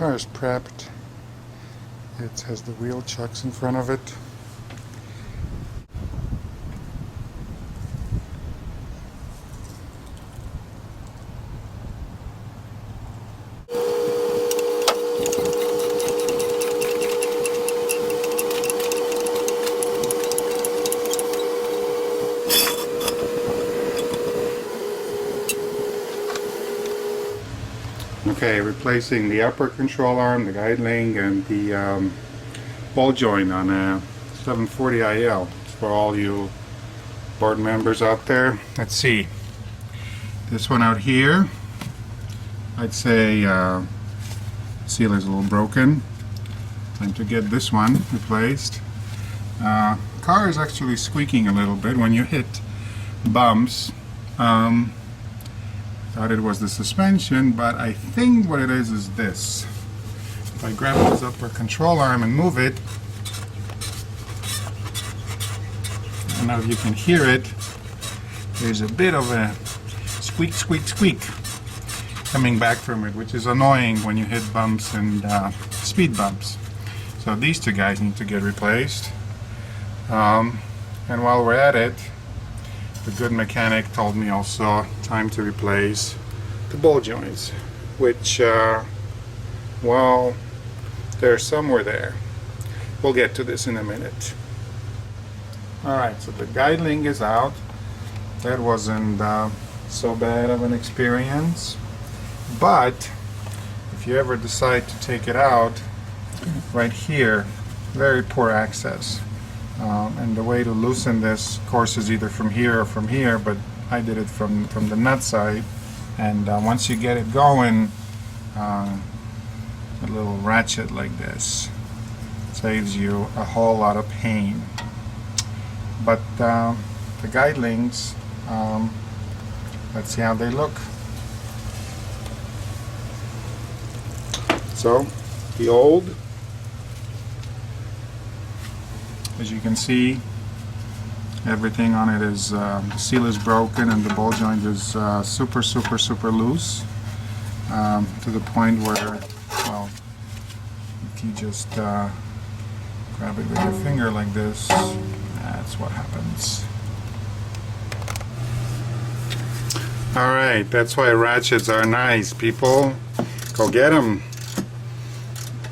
car is prepped. It has the wheel chucks in front of it. Okay, replacing the upper control arm, the guide link, and the ball joint on a 740 IL. For all you board members out there, let's see. This one out here, I'd say seal is a little broken. Time to get this one replaced. Car is actually squeaking a little bit when you hit bumps. Thought it was the suspension, but I think what it is this. If I grab this upper control arm and move it, I don't know if you can hear it, there's a bit of a squeak, squeak, squeak coming back from it, which is annoying when you hit bumps and speed bumps. So these two guys need to get replaced. And while we're at it, the good mechanic told me also time to replace the ball joints, which, well, they're somewhere there. We'll get to this in a minute. Alright, so the guide link is out. That wasn't so bad of an experience. But if you ever decide to take it out, right here, very poor access. And the way to loosen this, of course, is either from here or from here, but I did it from the nut side. And once you get it going, a little ratchet like this saves you a whole lot of pain. But the guide links, let's see how they look. So, the old, as you can see, everything on it is, the seal is broken and the ball joint is super loose, to the point where, well, if you just grab it with your finger like this, that's what happens. Alright, that's why ratchets are nice, people. Go get them.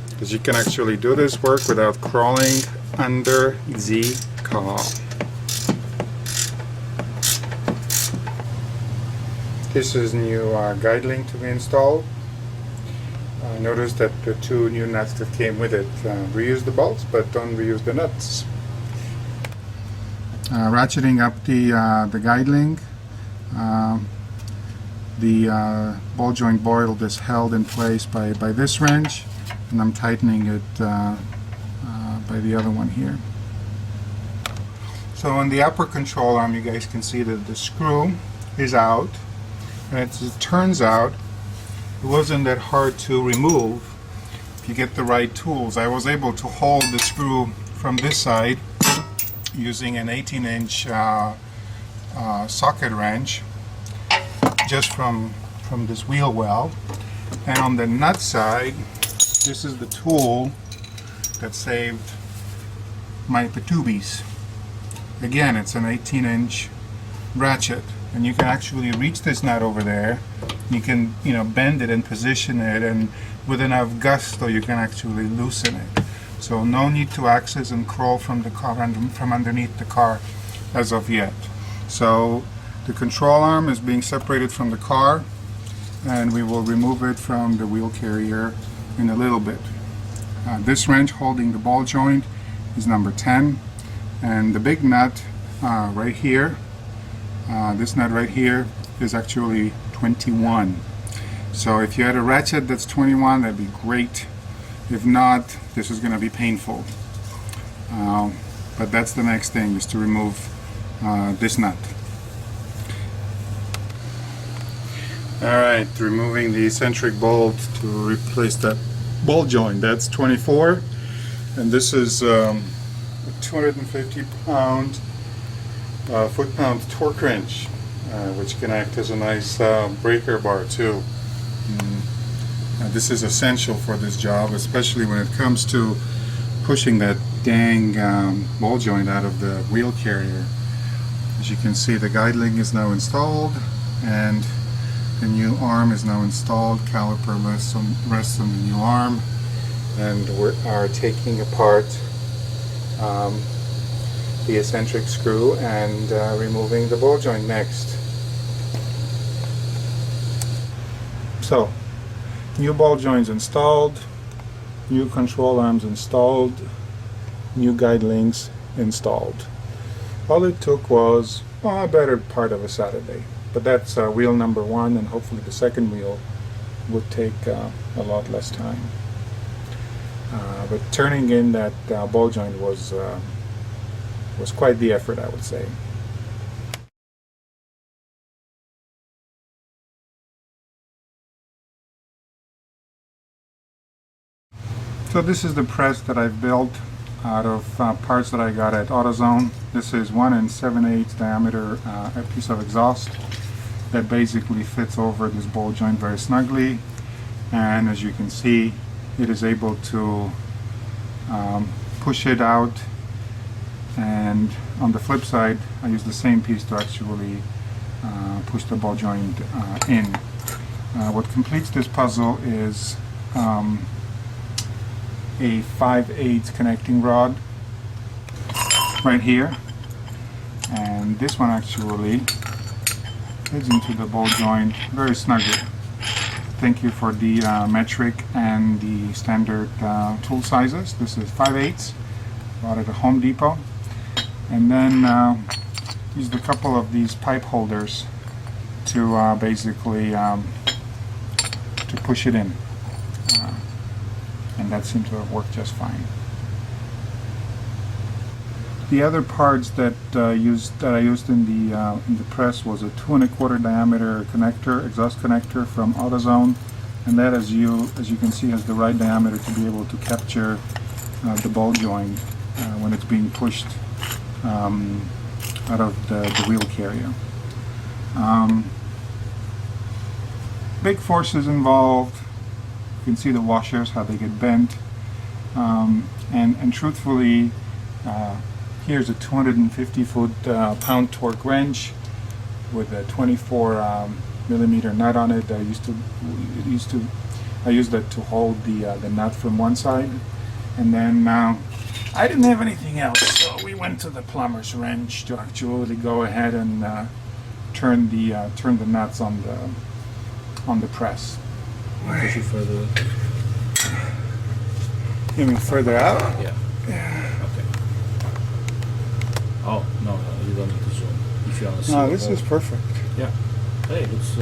Because you can actually do this work without crawling under the car. This is new guide link to be installed. Notice that the two new nuts that came with it, reuse the bolts but don't reuse the nuts. Ratcheting up the guide link, the ball joint bolt is held in place by this wrench, and I'm tightening it by the other one here. So on the upper control arm, you guys can see that the screw is out, and it turns out it wasn't that hard to remove if you get the right tools. I was able to hold the screw from this side using an 18-inch socket wrench just from this wheel well, and on the nut side, this is the tool that saved my patoobies. Again, it's an 18-inch ratchet, and you can actually reach this nut over there. You can, bend it and position it, and with enough gusto, you can actually loosen it. So no need to access and crawl from the car, from underneath the car, as of yet. So the control arm is being separated from the car, and we will remove it from the wheel carrier in a little bit. This wrench holding the ball joint is number 10, and the big nut right here, this nut right here, is actually 21. So if you had a ratchet that's 21, that'd be great. If not, this is going to be painful. But that's the next thing, is to remove this nut. Alright, removing the eccentric bolt to replace that ball joint. That's 24, and this is a 250 foot-pound torque wrench, which can act as a nice breaker bar too. This is essential for this job, especially when it comes to pushing that dang ball joint out of the wheel carrier. As you can see, the guide link is now installed and the new arm is now installed. Caliper rests on the new arm, and we are taking apart the eccentric screw and removing the ball joint next. So, new ball joints installed, new control arms installed, new guide links installed. All it took was a better part of a Saturday. But that's wheel number one, and hopefully the second wheel would take a lot less time. But turning in that ball joint was quite the effort, I would say. So this is the press that I've built out of parts that I got at AutoZone. This is 1 7/8 diameter a piece of exhaust that basically fits over this ball joint very snugly, and as you can see, it is able to push it out. And on the flip side, I use the same piece to actually push the ball joint in. What completes this puzzle is a 5/8 connecting rod right here, and this one actually fits into the ball joint very snugly. Thank you for the metric and the standard tool sizes. This is 5/8, bought at a Home Depot, and then used a couple of these pipe holders to basically to push it in, and that seemed to have worked just fine. The other parts that I used in the press was a 2 1/4 diameter connector, exhaust connector from AutoZone, and that, as you can see, has the right diameter to be able to capture the ball joint when it's being pushed out of the wheel carrier. Big forces involved. You can see the washers, how they get bent, and truthfully, here's a 250 foot-pound torque wrench with a 24 millimeter nut on it. I used that to hold the nut from one side, and then I didn't have anything else, so we went to the plumber's wrench to actually go ahead and turn the nuts on the press. Push it further. You mean further out? Yeah. Okay. Oh no, you don't need to zoom. If you want to see. No, this is perfect. Yeah. Hey, looks.